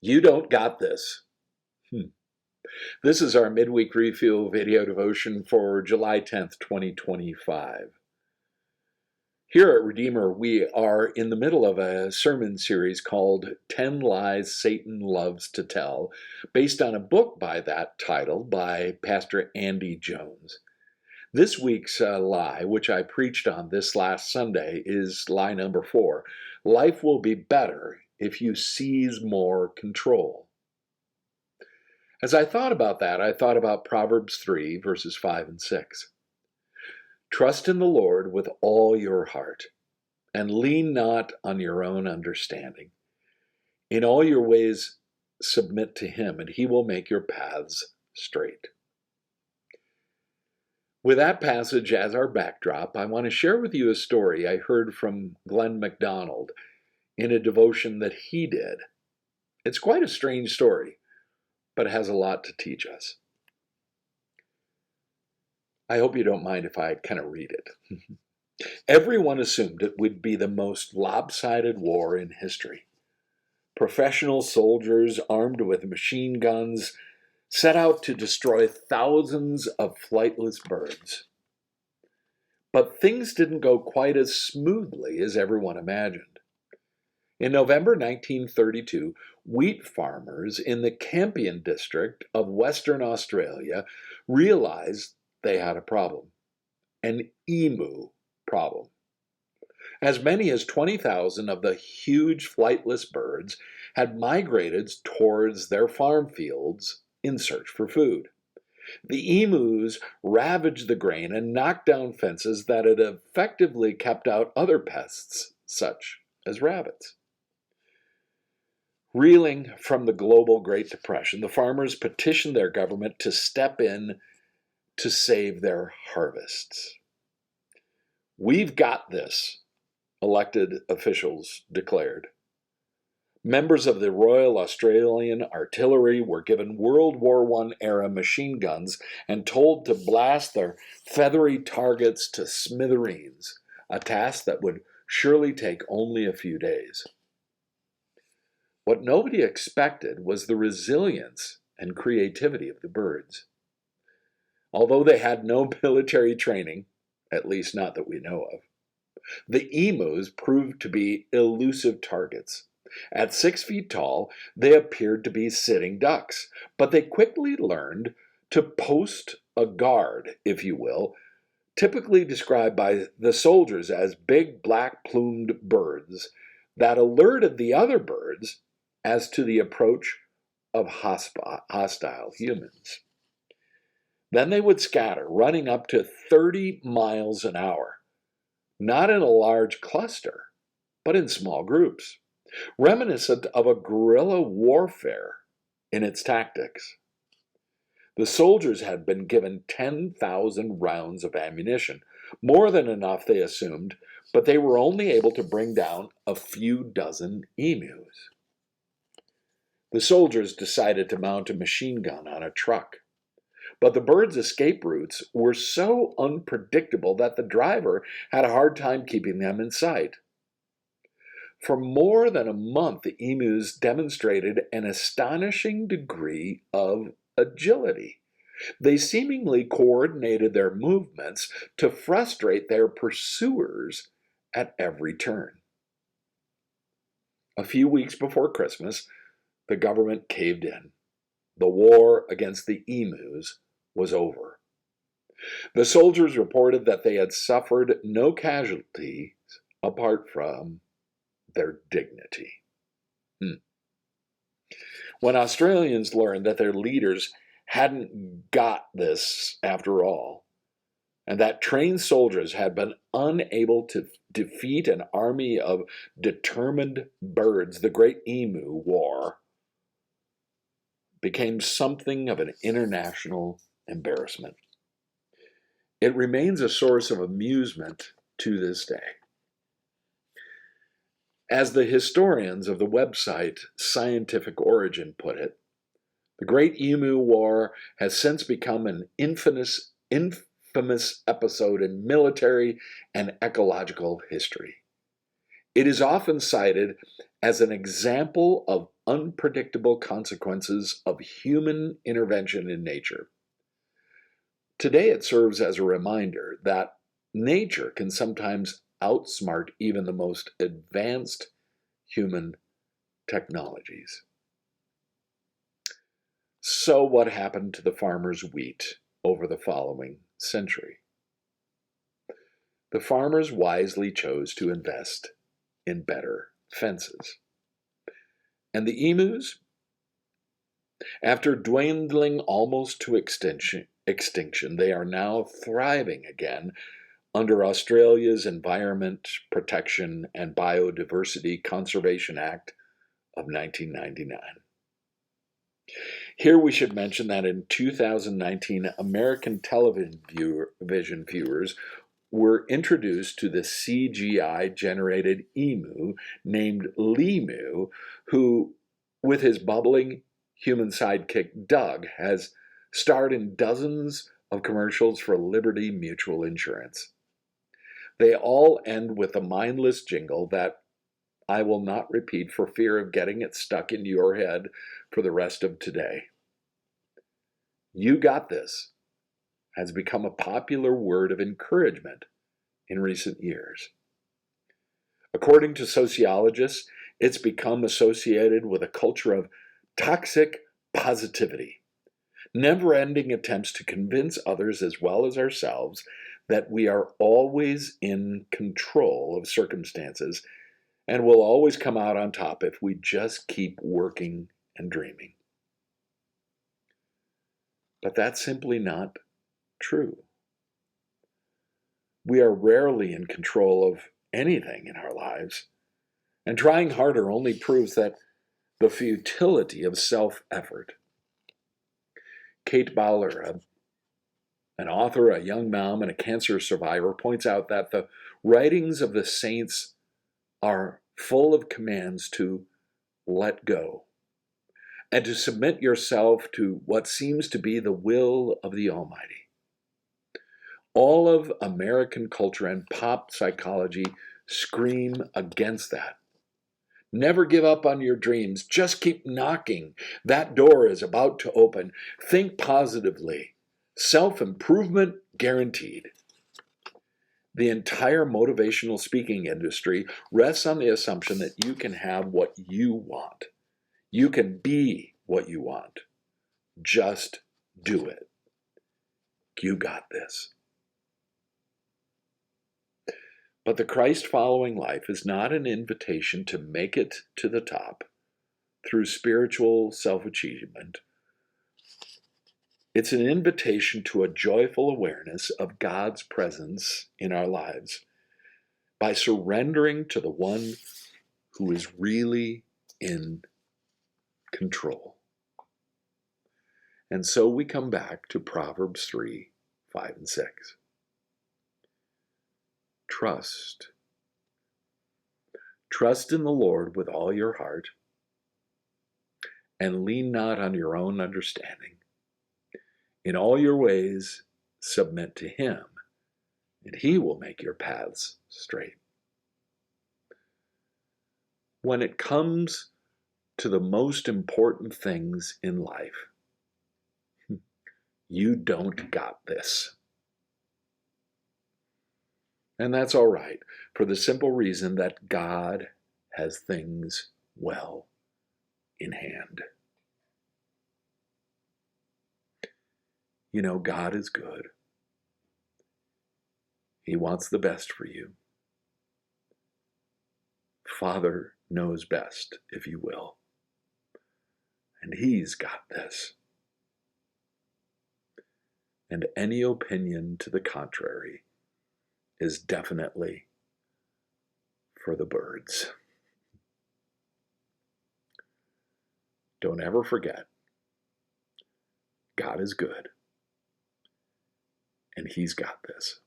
You don't got this. Hmm. This is our midweek refuel video devotion for July 10th, 2025. Here at Redeemer, we are in the middle of a sermon series called 10 Lies Satan Loves to Tell, based on a book by that title by Pastor Andy Jones. This week's lie, which I preached on this last Sunday, is lie number 4. Life will be better if you seize more control. As I thought about that, I thought about Proverbs 3, verses 5 and 6. Trust in the Lord with all your heart, and lean not on your own understanding. In all your ways submit to him, and he will make your paths straight. With that passage as our backdrop, I want to share with you a story I heard from Glenn MacDonald in a devotion that he did. It's quite a strange story, but it has a lot to teach us. I hope you don't mind if I kind of read it. Everyone assumed it would be the most lopsided war in history. Professional soldiers armed with machine guns set out to destroy thousands of flightless birds. But things didn't go quite as smoothly as everyone imagined. In November 1932, wheat farmers in the Campion district of Western Australia realized they had a problem, an emu problem. As many as 20,000 of the huge flightless birds had migrated towards their farm fields in search for food. The emus ravaged the grain and knocked down fences that had effectively kept out other pests, such as rabbits. Reeling from the global Great Depression, the farmers petitioned their government to step in to save their harvests. "We've got this," elected officials declared. Members of the Royal Australian Artillery were given World War I era machine guns and told to blast their feathery targets to smithereens, a task that would surely take only a few days. What nobody expected was the resilience and creativity of the birds. Although they had no military training, at least not that we know of, the emus proved to be elusive targets. At 6 feet tall, they appeared to be sitting ducks, but they quickly learned to post a guard, if you will, typically described by the soldiers as big black-plumed birds that alerted the other birds as to the approach of hostile humans. Then they would scatter, running up to 30 miles an hour, not in a large cluster, but in small groups, reminiscent of a guerrilla warfare in its tactics. The soldiers had been given 10,000 rounds of ammunition, more than enough, they assumed, but they were only able to bring down a few dozen emus. The soldiers decided to mount a machine gun on a truck, but the birds' escape routes were so unpredictable that the driver had a hard time keeping them in sight. For more than a month, the emus demonstrated an astonishing degree of agility. They seemingly coordinated their movements to frustrate their pursuers at every turn. A few weeks before Christmas, the government caved in. The war against the emus was over. The soldiers reported that they had suffered no casualties apart from their dignity. When Australians learned that their leaders hadn't got this after all, and that trained soldiers had been unable to defeat an army of determined birds, the Great Emu War became something of an international embarrassment. It remains a source of amusement to this day. As the historians of the website Scientific Origin put it, the Great Emu War has since become an infamous episode in military and ecological history. It is often cited as an example of unpredictable consequences of human intervention in nature. Today, it serves as a reminder that nature can sometimes outsmart even the most advanced human technologies. So, what happened to the farmer's wheat over the following century? The farmers wisely chose to invest in better fences. And the emus, after dwindling almost to extinction, they are now thriving again under Australia's Environment Protection and Biodiversity Conservation Act of 1999. Here we should mention that in 2019, American television viewers were introduced to the CGI-generated emu named Limu, who, with his bubbling human sidekick Doug, has starred in dozens of commercials for Liberty Mutual Insurance. They all end with a mindless jingle that I will not repeat for fear of getting it stuck into your head for the rest of today. "You got this" has become a popular word of encouragement in recent years. According to sociologists, it's become associated with a culture of toxic positivity, never-ending attempts to convince others as well as ourselves that we are always in control of circumstances and will always come out on top if we just keep working and dreaming. But that's simply not true. We are rarely in control of anything in our lives, and trying harder only proves that the futility of self-effort. Kate Bowler, an author, a young mom, and a cancer survivor, points out that the writings of the saints are full of commands to let go and to submit yourself to what seems to be the will of the Almighty. All of American culture and pop psychology scream against that. Never give up on your dreams. Just keep knocking. That door is about to open. Think positively. Self-improvement guaranteed. The entire motivational speaking industry rests on the assumption that you can have what you want. You can be what you want. Just do it. You got this. But the Christ-following life is not an invitation to make it to the top through spiritual self-achievement. It's an invitation to a joyful awareness of God's presence in our lives by surrendering to the one who is really in control. And so we come back to Proverbs 3, 5, and 6. Trust. Trust in the Lord with all your heart, and lean not on your own understanding. In all your ways, submit to Him, and He will make your paths straight. When it comes to the most important things in life, you don't got this. And that's all right, for the simple reason that God has things well in hand. You know, God is good. He wants the best for you. Father knows best, if you will. And He's got this. And any opinion to the contrary is definitely for the birds. Don't ever forget, God is good, and He's got this.